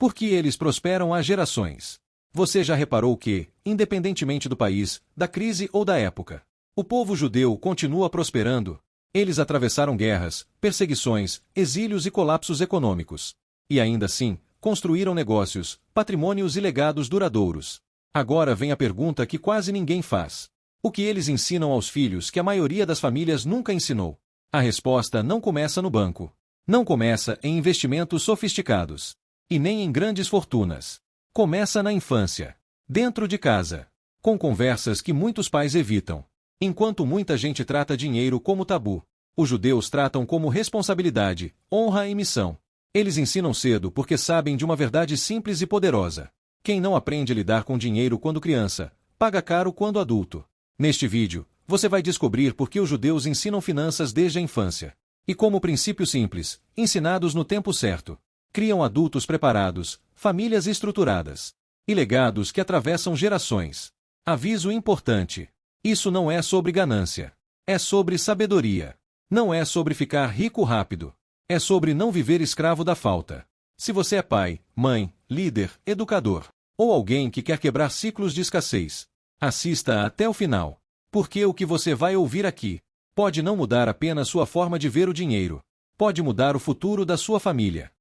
Porque eles prosperam há gerações. Você já reparou que, independentemente do país, da crise ou da época, o povo judeu continua prosperando? Eles atravessaram guerras, perseguições, exílios e colapsos econômicos. E ainda assim, construíram negócios, patrimônios e legados duradouros. Agora vem a pergunta que quase ninguém faz. O que eles ensinam aos filhos que a maioria das famílias nunca ensinou? A resposta não começa no banco. Não começa em investimentos sofisticados. E nem em grandes fortunas. Começa na infância. Dentro de casa. Com conversas que muitos pais evitam. Enquanto muita gente trata dinheiro como tabu, os judeus tratam como responsabilidade, honra e missão. Eles ensinam cedo porque sabem de uma verdade simples e poderosa. Quem não aprende a lidar com dinheiro quando criança, paga caro quando adulto. Neste vídeo, você vai descobrir por que os judeus ensinam finanças desde a infância. E como princípio simples, ensinados no tempo certo, criam adultos preparados, famílias estruturadas e legados que atravessam gerações. Aviso importante. Isso não é sobre ganância. É sobre sabedoria. Não é sobre ficar rico rápido. É sobre não viver escravo da falta. Se você é pai, mãe, líder, educador, ou alguém que quer quebrar ciclos de escassez, assista até o final. Porque o que você vai ouvir aqui pode não mudar apenas sua forma de ver o dinheiro. Pode mudar o futuro da sua família.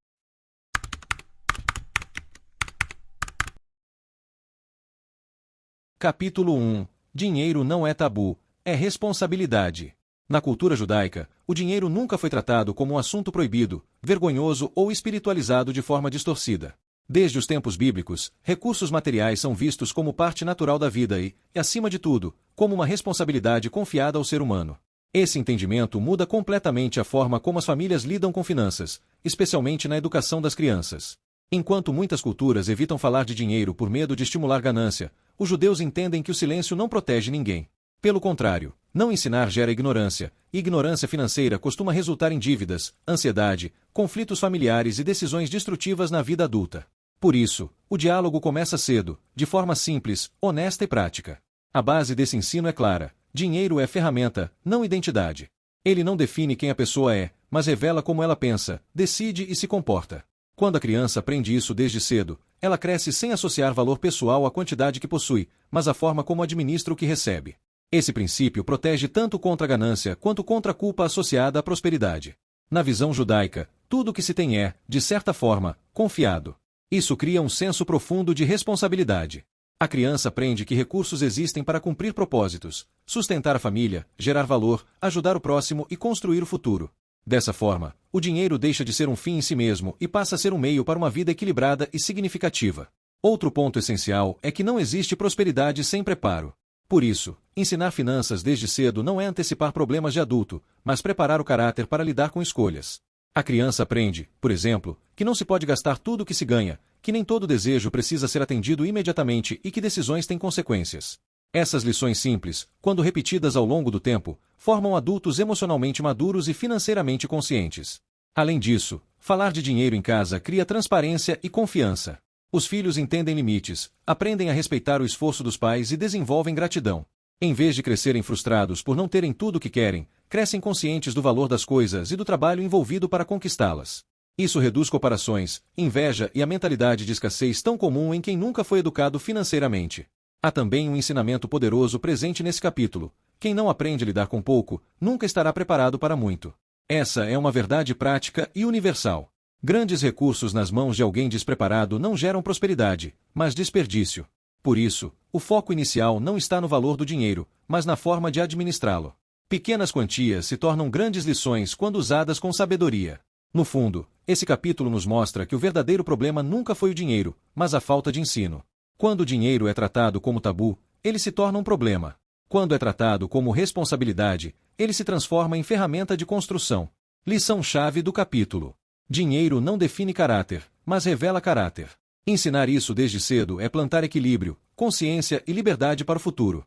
Capítulo 1. Dinheiro não é tabu, é responsabilidade. Na cultura judaica, o dinheiro nunca foi tratado como um assunto proibido, vergonhoso ou espiritualizado de forma distorcida. Desde os tempos bíblicos, recursos materiais são vistos como parte natural da vida e, acima de tudo, como uma responsabilidade confiada ao ser humano. Esse entendimento muda completamente a forma como as famílias lidam com finanças, especialmente na educação das crianças. Enquanto muitas culturas evitam falar de dinheiro por medo de estimular ganância, os judeus entendem que o silêncio não protege ninguém. Pelo contrário, não ensinar gera ignorância, e ignorância financeira costuma resultar em dívidas, ansiedade, conflitos familiares e decisões destrutivas na vida adulta. Por isso, o diálogo começa cedo, de forma simples, honesta e prática. A base desse ensino é clara: dinheiro é ferramenta, não identidade. Ele não define quem a pessoa é, mas revela como ela pensa, decide e se comporta. Quando a criança aprende isso desde cedo, ela cresce sem associar valor pessoal à quantidade que possui, mas à forma como administra o que recebe. Esse princípio protege tanto contra a ganância quanto contra a culpa associada à prosperidade. Na visão judaica, tudo o que se tem é, de certa forma, confiado. Isso cria um senso profundo de responsabilidade. A criança aprende que recursos existem para cumprir propósitos, sustentar a família, gerar valor, ajudar o próximo e construir o futuro. Dessa forma, o dinheiro deixa de ser um fim em si mesmo e passa a ser um meio para uma vida equilibrada e significativa. Outro ponto essencial é que não existe prosperidade sem preparo. Por isso, ensinar finanças desde cedo não é antecipar problemas de adulto, mas preparar o caráter para lidar com escolhas. A criança aprende, por exemplo, que não se pode gastar tudo o que se ganha, que nem todo desejo precisa ser atendido imediatamente e que decisões têm consequências. Essas lições simples, quando repetidas ao longo do tempo, formam adultos emocionalmente maduros e financeiramente conscientes. Além disso, falar de dinheiro em casa cria transparência e confiança. Os filhos entendem limites, aprendem a respeitar o esforço dos pais e desenvolvem gratidão. Em vez de crescerem frustrados por não terem tudo o que querem, crescem conscientes do valor das coisas e do trabalho envolvido para conquistá-las. Isso reduz comparações, inveja e a mentalidade de escassez tão comum em quem nunca foi educado financeiramente. Há também um ensinamento poderoso presente nesse capítulo: quem não aprende a lidar com pouco, nunca estará preparado para muito. Essa é uma verdade prática e universal. Grandes recursos nas mãos de alguém despreparado não geram prosperidade, mas desperdício. Por isso, o foco inicial não está no valor do dinheiro, mas na forma de administrá-lo. Pequenas quantias se tornam grandes lições quando usadas com sabedoria. No fundo, esse capítulo nos mostra que o verdadeiro problema nunca foi o dinheiro, mas a falta de ensino. Quando o dinheiro é tratado como tabu, ele se torna um problema. Quando é tratado como responsabilidade, ele se transforma em ferramenta de construção. Lição-chave do capítulo: dinheiro não define caráter, mas revela caráter. Ensinar isso desde cedo é plantar equilíbrio, consciência e liberdade para o futuro.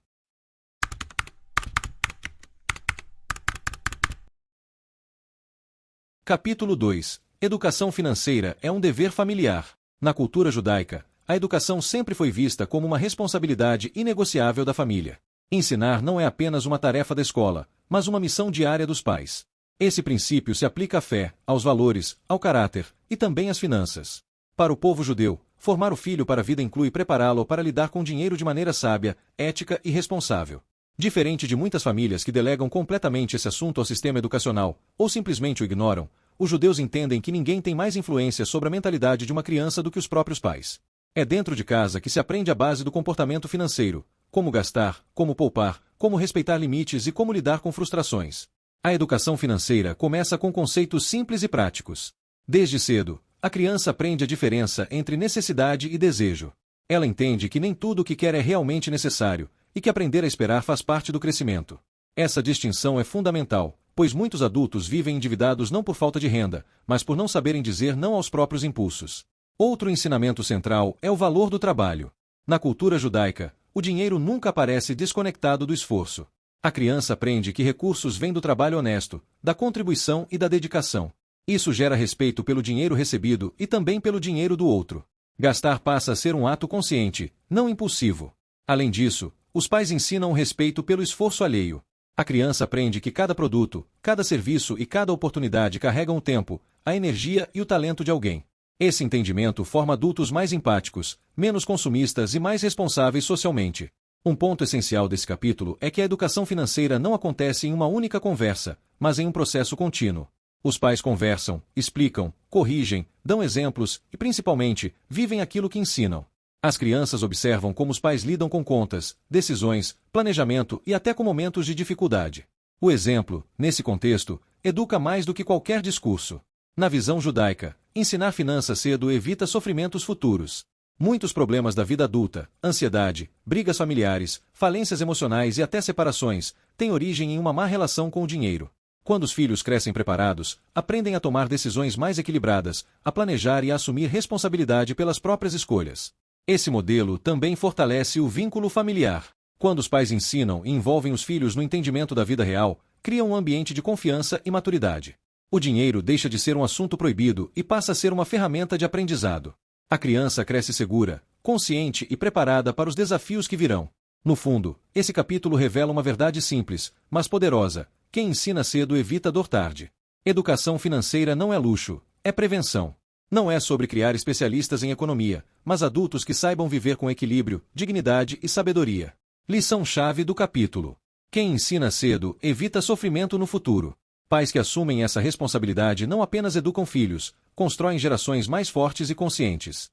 Capítulo 2. Educação financeira é um dever familiar. Na cultura judaica, a educação sempre foi vista como uma responsabilidade inegociável da família. Ensinar não é apenas uma tarefa da escola, mas uma missão diária dos pais. Esse princípio se aplica à fé, aos valores, ao caráter e também às finanças. Para o povo judeu, formar o filho para a vida inclui prepará-lo para lidar com dinheiro de maneira sábia, ética e responsável. Diferente de muitas famílias que delegam completamente esse assunto ao sistema educacional, ou simplesmente o ignoram, os judeus entendem que ninguém tem mais influência sobre a mentalidade de uma criança do que os próprios pais. É dentro de casa que se aprende a base do comportamento financeiro, como gastar, como poupar, como respeitar limites e como lidar com frustrações. A educação financeira começa com conceitos simples e práticos. Desde cedo, a criança aprende a diferença entre necessidade e desejo. Ela entende que nem tudo o que quer é realmente necessário, e que aprender a esperar faz parte do crescimento. Essa distinção é fundamental, pois muitos adultos vivem endividados não por falta de renda, mas por não saberem dizer não aos próprios impulsos. Outro ensinamento central é o valor do trabalho. Na cultura judaica, o dinheiro nunca aparece desconectado do esforço. A criança aprende que recursos vêm do trabalho honesto, da contribuição e da dedicação. Isso gera respeito pelo dinheiro recebido e também pelo dinheiro do outro. Gastar passa a ser um ato consciente, não impulsivo. Além disso, os pais ensinam o respeito pelo esforço alheio. A criança aprende que cada produto, cada serviço e cada oportunidade carregam o tempo, a energia e o talento de alguém. Esse entendimento forma adultos mais empáticos, menos consumistas e mais responsáveis socialmente. Um ponto essencial desse capítulo é que a educação financeira não acontece em uma única conversa, mas em um processo contínuo. Os pais conversam, explicam, corrigem, dão exemplos e, principalmente, vivem aquilo que ensinam. As crianças observam como os pais lidam com contas, decisões, planejamento e até com momentos de dificuldade. O exemplo, nesse contexto, educa mais do que qualquer discurso. Na visão judaica, ensinar finanças cedo evita sofrimentos futuros. Muitos problemas da vida adulta, ansiedade, brigas familiares, falências emocionais e até separações, têm origem em uma má relação com o dinheiro. Quando os filhos crescem preparados, aprendem a tomar decisões mais equilibradas, a planejar e a assumir responsabilidade pelas próprias escolhas. Esse modelo também fortalece o vínculo familiar. Quando os pais ensinam e envolvem os filhos no entendimento da vida real, criam um ambiente de confiança e maturidade. O dinheiro deixa de ser um assunto proibido e passa a ser uma ferramenta de aprendizado. A criança cresce segura, consciente e preparada para os desafios que virão. No fundo, esse capítulo revela uma verdade simples, mas poderosa: quem ensina cedo evita dor tarde. Educação financeira não é luxo, é prevenção. Não é sobre criar especialistas em economia, mas adultos que saibam viver com equilíbrio, dignidade e sabedoria. Lição-chave do capítulo: quem ensina cedo evita sofrimento no futuro. Pais que assumem essa responsabilidade não apenas educam filhos, constroem gerações mais fortes e conscientes.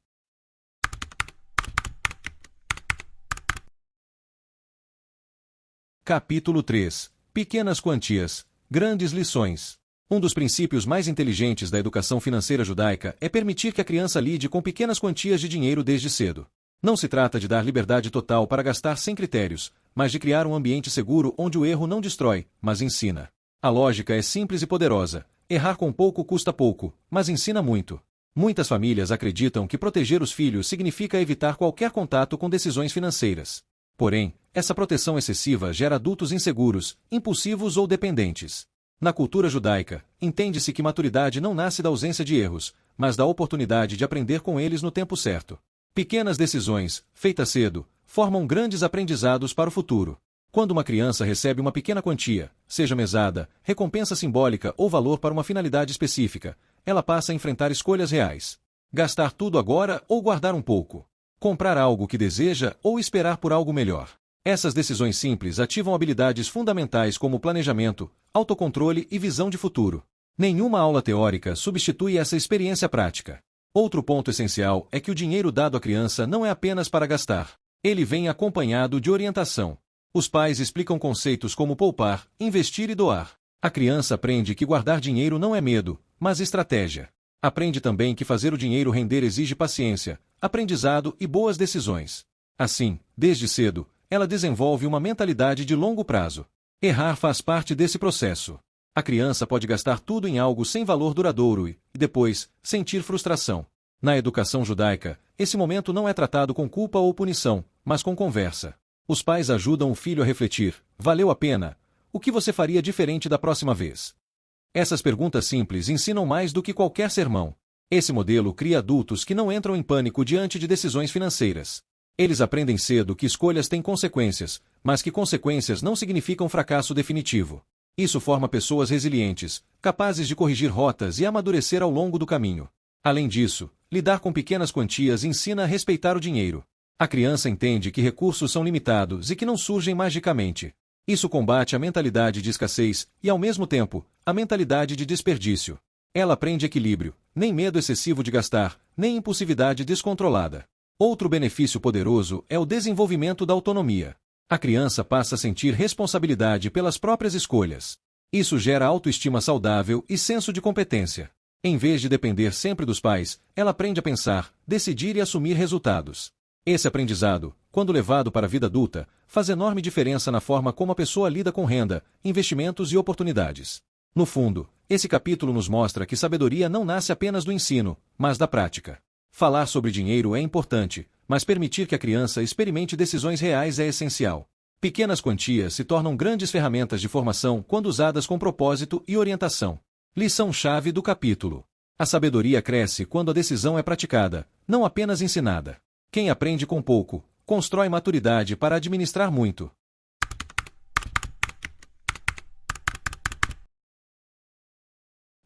Capítulo 3: Pequenas quantias, grandes lições. Um dos princípios mais inteligentes da educação financeira judaica é permitir que a criança lide com pequenas quantias de dinheiro desde cedo. Não se trata de dar liberdade total para gastar sem critérios, mas de criar um ambiente seguro onde o erro não destrói, mas ensina. A lógica é simples e poderosa. Errar com pouco custa pouco, mas ensina muito. Muitas famílias acreditam que proteger os filhos significa evitar qualquer contato com decisões financeiras. Porém, essa proteção excessiva gera adultos inseguros, impulsivos ou dependentes. Na cultura judaica, entende-se que maturidade não nasce da ausência de erros, mas da oportunidade de aprender com eles no tempo certo. Pequenas decisões, feitas cedo, formam grandes aprendizados para o futuro. Quando uma criança recebe uma pequena quantia, seja mesada, recompensa simbólica ou valor para uma finalidade específica, ela passa a enfrentar escolhas reais. Gastar tudo agora ou guardar um pouco. Comprar algo que deseja ou esperar por algo melhor. Essas decisões simples ativam habilidades fundamentais como planejamento, autocontrole e visão de futuro. Nenhuma aula teórica substitui essa experiência prática. Outro ponto essencial é que o dinheiro dado à criança não é apenas para gastar. Ele vem acompanhado de orientação. Os pais explicam conceitos como poupar, investir e doar. A criança aprende que guardar dinheiro não é medo, mas estratégia. Aprende também que fazer o dinheiro render exige paciência, aprendizado e boas decisões. Assim, desde cedo, ela desenvolve uma mentalidade de longo prazo. Errar faz parte desse processo. A criança pode gastar tudo em algo sem valor duradouro e, depois, sentir frustração. Na educação judaica, esse momento não é tratado com culpa ou punição, mas com conversa. Os pais ajudam o filho a refletir: valeu a pena? O que você faria diferente da próxima vez? Essas perguntas simples ensinam mais do que qualquer sermão. Esse modelo cria adultos que não entram em pânico diante de decisões financeiras. Eles aprendem cedo que escolhas têm consequências, mas que consequências não significam fracasso definitivo. Isso forma pessoas resilientes, capazes de corrigir rotas e amadurecer ao longo do caminho. Além disso, Lidar com pequenas quantias ensina a respeitar o dinheiro. A criança entende que recursos são limitados e que não surgem magicamente. Isso combate a mentalidade de escassez e, ao mesmo tempo, a mentalidade de desperdício. Ela aprende equilíbrio, nem medo excessivo de gastar, nem impulsividade descontrolada. Outro benefício poderoso é o desenvolvimento da autonomia. A criança passa a sentir responsabilidade pelas próprias escolhas. Isso gera autoestima saudável e senso de competência. Em vez de depender sempre dos pais, ela aprende a pensar, decidir e assumir resultados. Esse aprendizado, quando levado para a vida adulta, faz enorme diferença na forma como a pessoa lida com renda, investimentos e oportunidades. No fundo, esse capítulo nos mostra que sabedoria não nasce apenas do ensino, mas da prática. Falar sobre dinheiro é importante, mas permitir que a criança experimente decisões reais é essencial. Pequenas quantias se tornam grandes ferramentas de formação quando usadas com propósito e orientação. Lição-chave do capítulo. A sabedoria cresce quando a decisão é praticada, não apenas ensinada. Quem aprende com pouco, constrói maturidade para administrar muito.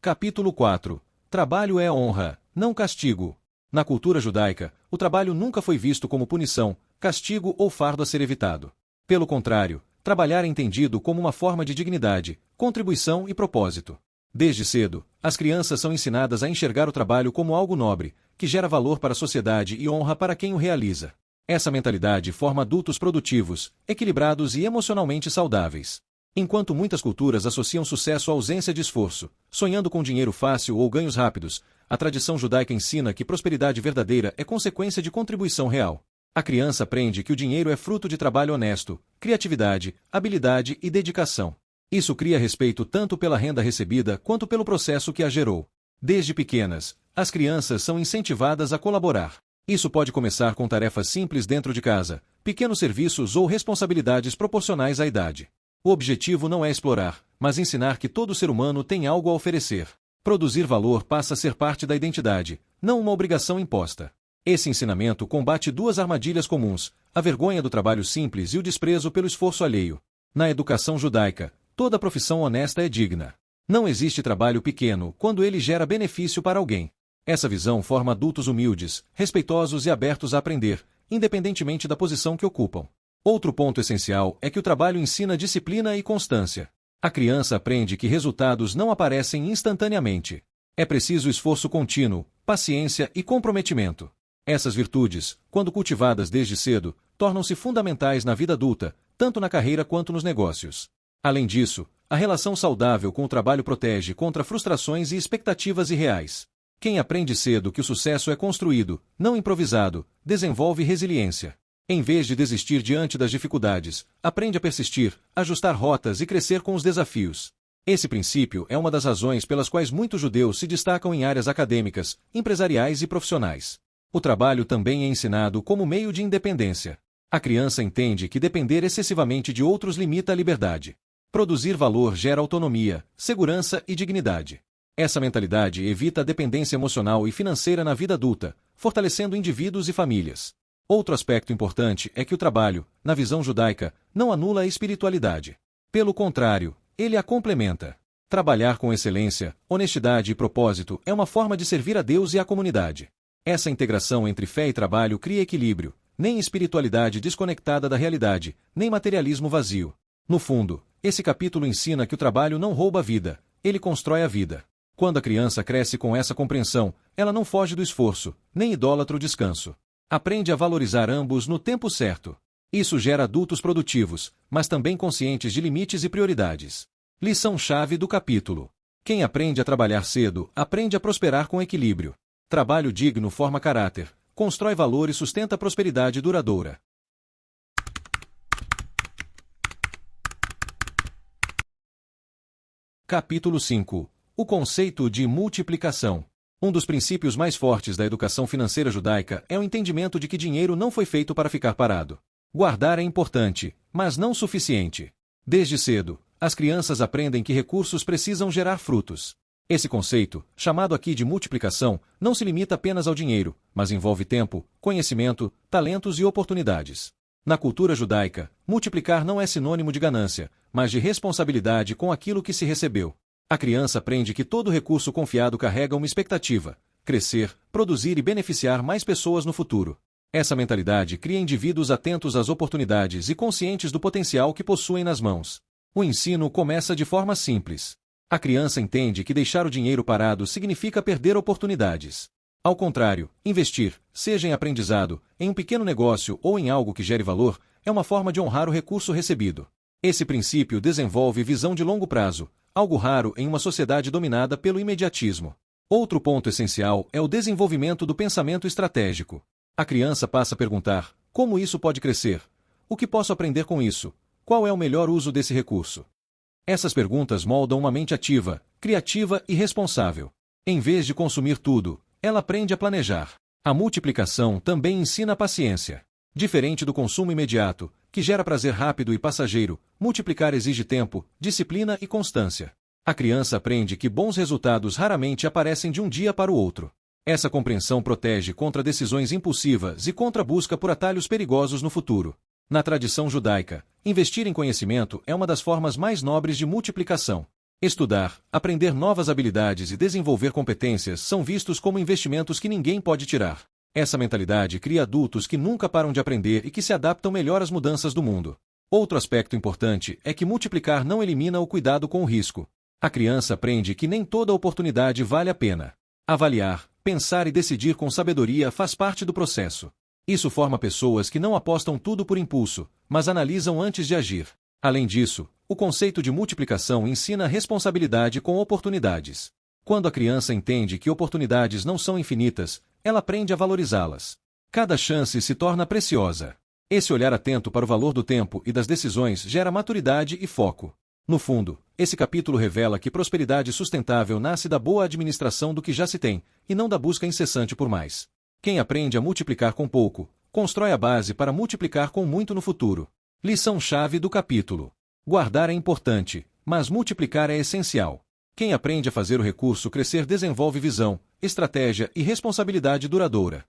Capítulo 4. Trabalho é honra, não castigo. Na cultura judaica, o trabalho nunca foi visto como punição, castigo ou fardo a ser evitado. Pelo contrário, trabalhar é entendido como uma forma de dignidade, contribuição e propósito. Desde cedo, as crianças são ensinadas a enxergar o trabalho como algo nobre, que gera valor para a sociedade e honra para quem o realiza. Essa mentalidade forma adultos produtivos, equilibrados e emocionalmente saudáveis. Enquanto muitas culturas associam sucesso à ausência de esforço, sonhando com dinheiro fácil ou ganhos rápidos, a tradição judaica ensina que prosperidade verdadeira é consequência de contribuição real. A criança aprende que o dinheiro é fruto de trabalho honesto, criatividade, habilidade e dedicação. Isso cria respeito tanto pela renda recebida quanto pelo processo que a gerou. Desde pequenas, as crianças são incentivadas a colaborar. Isso pode começar com tarefas simples dentro de casa, pequenos serviços ou responsabilidades proporcionais à idade. O objetivo não é explorar, mas ensinar que todo ser humano tem algo a oferecer. Produzir valor passa a ser parte da identidade, não uma obrigação imposta. Esse ensinamento combate duas armadilhas comuns, a vergonha do trabalho simples e o desprezo pelo esforço alheio. Na educação judaica, toda profissão honesta é digna. Não existe trabalho pequeno quando ele gera benefício para alguém. Essa visão forma adultos humildes, respeitosos e abertos a aprender, independentemente da posição que ocupam. Outro ponto essencial é que o trabalho ensina disciplina e constância. A criança aprende que resultados não aparecem instantaneamente. É preciso esforço contínuo, paciência e comprometimento. Essas virtudes, quando cultivadas desde cedo, tornam-se fundamentais na vida adulta, tanto na carreira quanto nos negócios. Além disso, a relação saudável com o trabalho protege contra frustrações e expectativas irreais. Quem aprende cedo que o sucesso é construído, não improvisado, desenvolve resiliência. Em vez de desistir diante das dificuldades, aprende a persistir, ajustar rotas e crescer com os desafios. Esse princípio é uma das razões pelas quais muitos judeus se destacam em áreas acadêmicas, empresariais e profissionais. O trabalho também é ensinado como meio de independência. A criança entende que depender excessivamente de outros limita a liberdade. Produzir valor gera autonomia, segurança e dignidade. Essa mentalidade evita a dependência emocional e financeira na vida adulta, fortalecendo indivíduos e famílias. Outro aspecto importante é que o trabalho, na visão judaica, não anula a espiritualidade. Pelo contrário, ele a complementa. Trabalhar com excelência, honestidade e propósito é uma forma de servir a Deus e à comunidade. Essa integração entre fé e trabalho cria equilíbrio, nem espiritualidade desconectada da realidade, nem materialismo vazio. No fundo, esse capítulo ensina que o trabalho não rouba a vida, ele constrói a vida. Quando a criança cresce com essa compreensão, ela não foge do esforço, nem idolatra o descanso. Aprende a valorizar ambos no tempo certo. Isso gera adultos produtivos, mas também conscientes de limites e prioridades. Lição-chave do capítulo. Quem aprende a trabalhar cedo, aprende a prosperar com equilíbrio. Trabalho digno forma caráter, constrói valor e sustenta prosperidade duradoura. Capítulo 5. O conceito de multiplicação. Um dos princípios mais fortes da educação financeira judaica é o entendimento de que dinheiro não foi feito para ficar parado. Guardar é importante, mas não suficiente. Desde cedo, as crianças aprendem que recursos precisam gerar frutos. Esse conceito, chamado aqui de multiplicação, não se limita apenas ao dinheiro, mas envolve tempo, conhecimento, talentos e oportunidades. Na cultura judaica, multiplicar não é sinônimo de ganância, mas de responsabilidade com aquilo que se recebeu. A criança aprende que todo recurso confiado carrega uma expectativa, crescer, produzir e beneficiar mais pessoas no futuro. Essa mentalidade cria indivíduos atentos às oportunidades e conscientes do potencial que possuem nas mãos. O ensino começa de forma simples. A criança entende que deixar o dinheiro parado significa perder oportunidades. Ao contrário, investir, seja em aprendizado, em um pequeno negócio ou em algo que gere valor, é uma forma de honrar o recurso recebido. Esse princípio desenvolve visão de longo prazo, algo raro em uma sociedade dominada pelo imediatismo. Outro ponto essencial é o desenvolvimento do pensamento estratégico. A criança passa a perguntar: como isso pode crescer? O que posso aprender com isso? Qual é o melhor uso desse recurso? Essas perguntas moldam uma mente ativa, criativa e responsável. Em vez de consumir tudo, ela aprende a planejar. A multiplicação também ensina a paciência. Diferente do consumo imediato, que gera prazer rápido e passageiro, multiplicar exige tempo, disciplina e constância. A criança aprende que bons resultados raramente aparecem de um dia para o outro. Essa compreensão protege contra decisões impulsivas e contra a busca por atalhos perigosos no futuro. Na tradição judaica, investir em conhecimento é uma das formas mais nobres de multiplicação. Estudar, aprender novas habilidades e desenvolver competências são vistos como investimentos que ninguém pode tirar. Essa mentalidade cria adultos que nunca param de aprender e que se adaptam melhor às mudanças do mundo. Outro aspecto importante é que multiplicar não elimina o cuidado com o risco. A criança aprende que nem toda oportunidade vale a pena. Avaliar, pensar e decidir com sabedoria faz parte do processo. Isso forma pessoas que não apostam tudo por impulso, mas analisam antes de agir. Além disso, o conceito de multiplicação ensina responsabilidade com oportunidades. Quando a criança entende que oportunidades não são infinitas, ela aprende a valorizá-las. Cada chance se torna preciosa. Esse olhar atento para o valor do tempo e das decisões gera maturidade e foco. No fundo, esse capítulo revela que prosperidade sustentável nasce da boa administração do que já se tem, e não da busca incessante por mais. Quem aprende a multiplicar com pouco, constrói a base para multiplicar com muito no futuro. Lição-chave do capítulo. Guardar é importante, mas multiplicar é essencial. Quem aprende a fazer o recurso crescer desenvolve visão, estratégia e responsabilidade duradoura.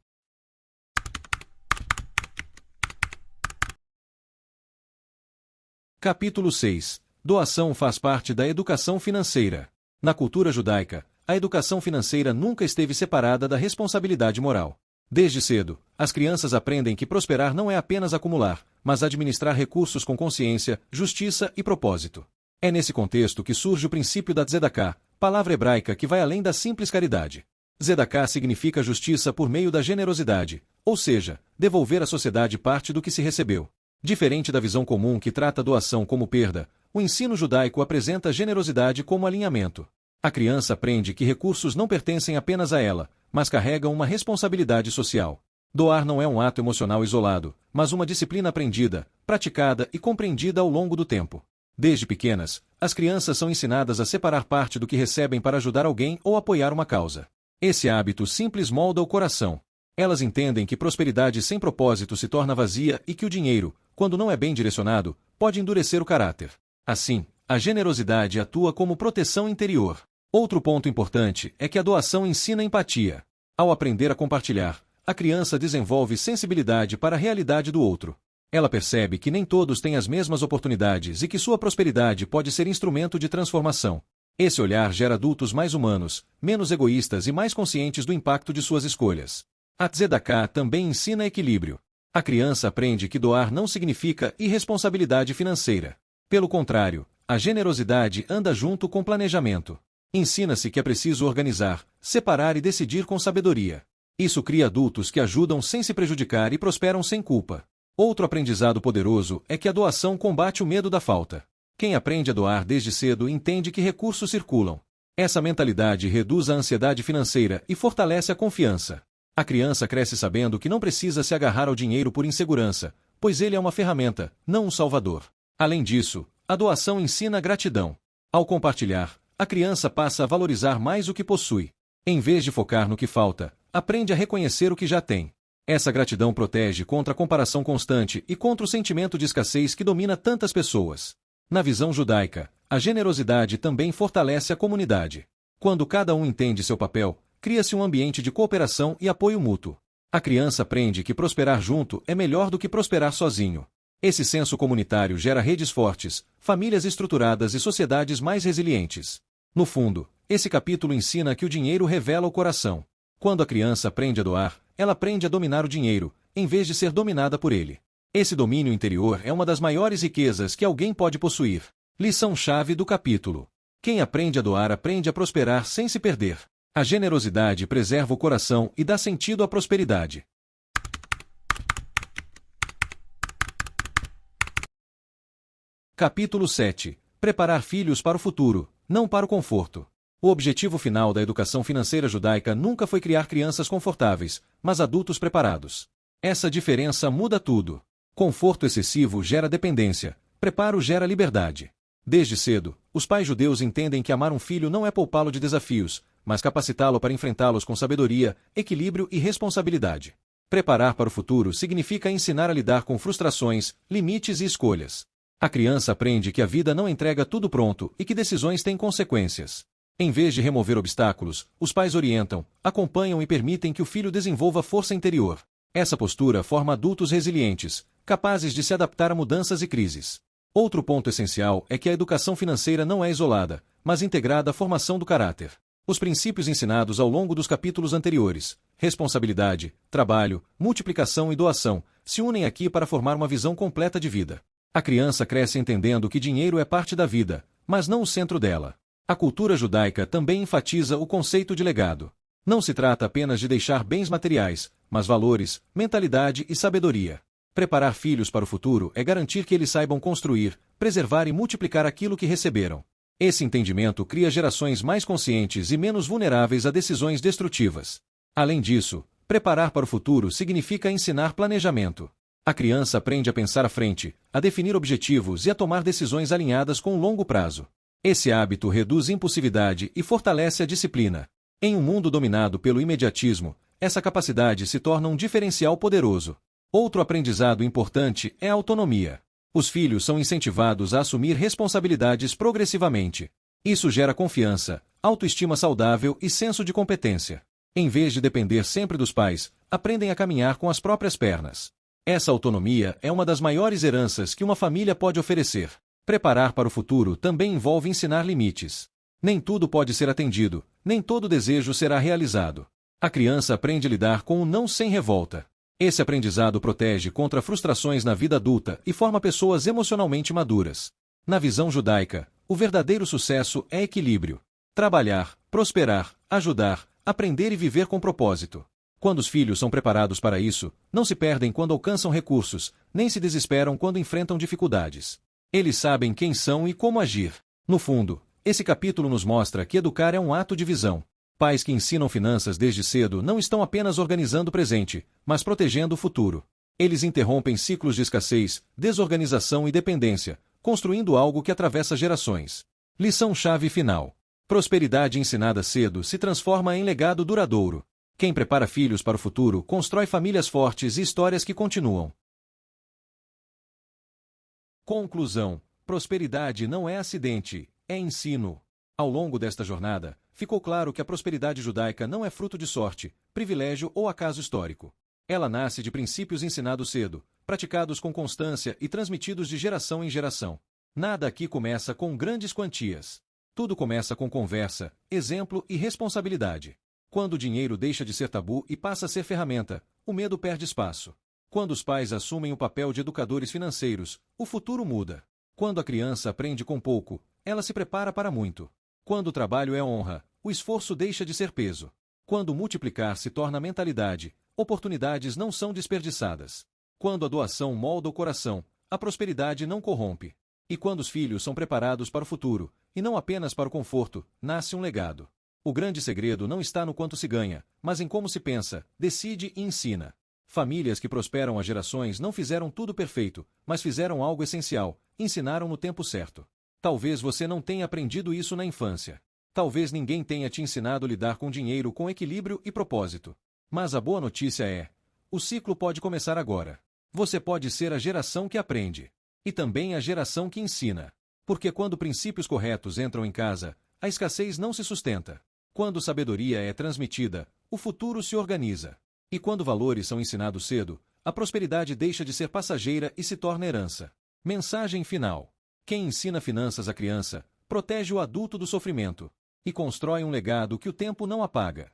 Capítulo 6. Doação faz parte da educação financeira. Na cultura judaica, a educação financeira nunca esteve separada da responsabilidade moral. Desde cedo, as crianças aprendem que prosperar não é apenas acumular, mas administrar recursos com consciência, justiça e propósito. É nesse contexto que surge o princípio da tzedakah, palavra hebraica que vai além da simples caridade. Tzedakah significa justiça por meio da generosidade, ou seja, devolver à sociedade parte do que se recebeu. Diferente da visão comum que trata a doação como perda, o ensino judaico apresenta a generosidade como alinhamento. A criança aprende que recursos não pertencem apenas a ela, mas carregam uma responsabilidade social. Doar não é um ato emocional isolado, mas uma disciplina aprendida, praticada e compreendida ao longo do tempo. Desde pequenas, as crianças são ensinadas a separar parte do que recebem para ajudar alguém ou apoiar uma causa. Esse hábito simples molda o coração. Elas entendem que prosperidade sem propósito se torna vazia e que o dinheiro, quando não é bem direcionado, pode endurecer o caráter. Assim, a generosidade atua como proteção interior. Outro ponto importante é que a doação ensina empatia. Ao aprender a compartilhar, a criança desenvolve sensibilidade para a realidade do outro. Ela percebe que nem todos têm as mesmas oportunidades e que sua prosperidade pode ser instrumento de transformação. Esse olhar gera adultos mais humanos, menos egoístas e mais conscientes do impacto de suas escolhas. A tzedakah também ensina equilíbrio. A criança aprende que doar não significa irresponsabilidade financeira. Pelo contrário, a generosidade anda junto com planejamento. Ensina-se que é preciso organizar, separar e decidir com sabedoria. Isso cria adultos que ajudam sem se prejudicar e prosperam sem culpa. Outro aprendizado poderoso é que a doação combate o medo da falta. Quem aprende a doar desde cedo entende que recursos circulam. Essa mentalidade reduz a ansiedade financeira e fortalece a confiança. A criança cresce sabendo que não precisa se agarrar ao dinheiro por insegurança, pois ele é uma ferramenta, não um salvador. Além disso, a doação ensina gratidão. Ao compartilhar, a criança passa a valorizar mais o que possui. Em vez de focar no que falta, aprende a reconhecer o que já tem. Essa gratidão protege contra a comparação constante e contra o sentimento de escassez que domina tantas pessoas. Na visão judaica, a generosidade também fortalece a comunidade. Quando cada um entende seu papel, cria-se um ambiente de cooperação e apoio mútuo. A criança aprende que prosperar junto é melhor do que prosperar sozinho. Esse senso comunitário gera redes fortes, famílias estruturadas e sociedades mais resilientes. No fundo, esse capítulo ensina que o dinheiro revela o coração. Quando a criança aprende a doar, ela aprende a dominar o dinheiro, em vez de ser dominada por ele. Esse domínio interior é uma das maiores riquezas que alguém pode possuir. Lição-chave do capítulo. Quem aprende a doar aprende a prosperar sem se perder. A generosidade preserva o coração e dá sentido à prosperidade. Capítulo 7. Preparar filhos para o futuro, não para o conforto. O objetivo final da educação financeira judaica nunca foi criar crianças confortáveis, mas adultos preparados. Essa diferença muda tudo. Conforto excessivo gera dependência, preparo gera liberdade. Desde cedo, os pais judeus entendem que amar um filho não é poupá-lo de desafios, mas capacitá-lo para enfrentá-los com sabedoria, equilíbrio e responsabilidade. Preparar para o futuro significa ensinar a lidar com frustrações, limites e escolhas. A criança aprende que a vida não entrega tudo pronto e que decisões têm consequências. Em vez de remover obstáculos, os pais orientam, acompanham e permitem que o filho desenvolva força interior. Essa postura forma adultos resilientes, capazes de se adaptar a mudanças e crises. Outro ponto essencial é que a educação financeira não é isolada, mas integrada à formação do caráter. Os princípios ensinados ao longo dos capítulos anteriores, responsabilidade, trabalho, multiplicação e doação, se unem aqui para formar uma visão completa de vida. A criança cresce entendendo que dinheiro é parte da vida, mas não o centro dela. A cultura judaica também enfatiza o conceito de legado. Não se trata apenas de deixar bens materiais, mas valores, mentalidade e sabedoria. Preparar filhos para o futuro é garantir que eles saibam construir, preservar e multiplicar aquilo que receberam. Esse entendimento cria gerações mais conscientes e menos vulneráveis a decisões destrutivas. Além disso, preparar para o futuro significa ensinar planejamento. A criança aprende a pensar à frente, a definir objetivos e a tomar decisões alinhadas com o longo prazo. Esse hábito reduz impulsividade e fortalece a disciplina. Em um mundo dominado pelo imediatismo, essa capacidade se torna um diferencial poderoso. Outro aprendizado importante é a autonomia. Os filhos são incentivados a assumir responsabilidades progressivamente. Isso gera confiança, autoestima saudável e senso de competência. Em vez de depender sempre dos pais, aprendem a caminhar com as próprias pernas. Essa autonomia é uma das maiores heranças que uma família pode oferecer. Preparar para o futuro também envolve ensinar limites. Nem tudo pode ser atendido, nem todo desejo será realizado. A criança aprende a lidar com o não sem revolta. Esse aprendizado protege contra frustrações na vida adulta e forma pessoas emocionalmente maduras. Na visão judaica, o verdadeiro sucesso é equilíbrio. Trabalhar, prosperar, ajudar, aprender e viver com propósito. Quando os filhos são preparados para isso, não se perdem quando alcançam recursos, nem se desesperam quando enfrentam dificuldades. Eles sabem quem são e como agir. No fundo, esse capítulo nos mostra que educar é um ato de visão. Pais que ensinam finanças desde cedo não estão apenas organizando o presente, mas protegendo o futuro. Eles interrompem ciclos de escassez, desorganização e dependência, construindo algo que atravessa gerações. Lição-chave final. Prosperidade ensinada cedo se transforma em legado duradouro. Quem prepara filhos para o futuro constrói famílias fortes e histórias que continuam. Conclusão. Prosperidade não é acidente, é ensino. Ao longo desta jornada, ficou claro que a prosperidade judaica não é fruto de sorte, privilégio ou acaso histórico. Ela nasce de princípios ensinados cedo, praticados com constância e transmitidos de geração em geração. Nada aqui começa com grandes quantias. Tudo começa com conversa, exemplo e responsabilidade. Quando o dinheiro deixa de ser tabu e passa a ser ferramenta, o medo perde espaço. Quando os pais assumem o papel de educadores financeiros, o futuro muda. Quando a criança aprende com pouco, ela se prepara para muito. Quando o trabalho é honra, o esforço deixa de ser peso. Quando multiplicar se torna mentalidade, oportunidades não são desperdiçadas. Quando a doação molda o coração, a prosperidade não corrompe. E quando os filhos são preparados para o futuro, e não apenas para o conforto, nasce um legado. O grande segredo não está no quanto se ganha, mas em como se pensa, decide e ensina. Famílias que prosperam há gerações não fizeram tudo perfeito, mas fizeram algo essencial, ensinaram no tempo certo. Talvez você não tenha aprendido isso na infância. Talvez ninguém tenha te ensinado a lidar com dinheiro com equilíbrio e propósito. Mas a boa notícia é: o ciclo pode começar agora. Você pode ser a geração que aprende. E também a geração que ensina. Porque quando princípios corretos entram em casa, a escassez não se sustenta. Quando sabedoria é transmitida, o futuro se organiza. E quando valores são ensinados cedo, a prosperidade deixa de ser passageira e se torna herança. Mensagem final. Quem ensina finanças à criança, protege o adulto do sofrimento. E constrói um legado que o tempo não apaga.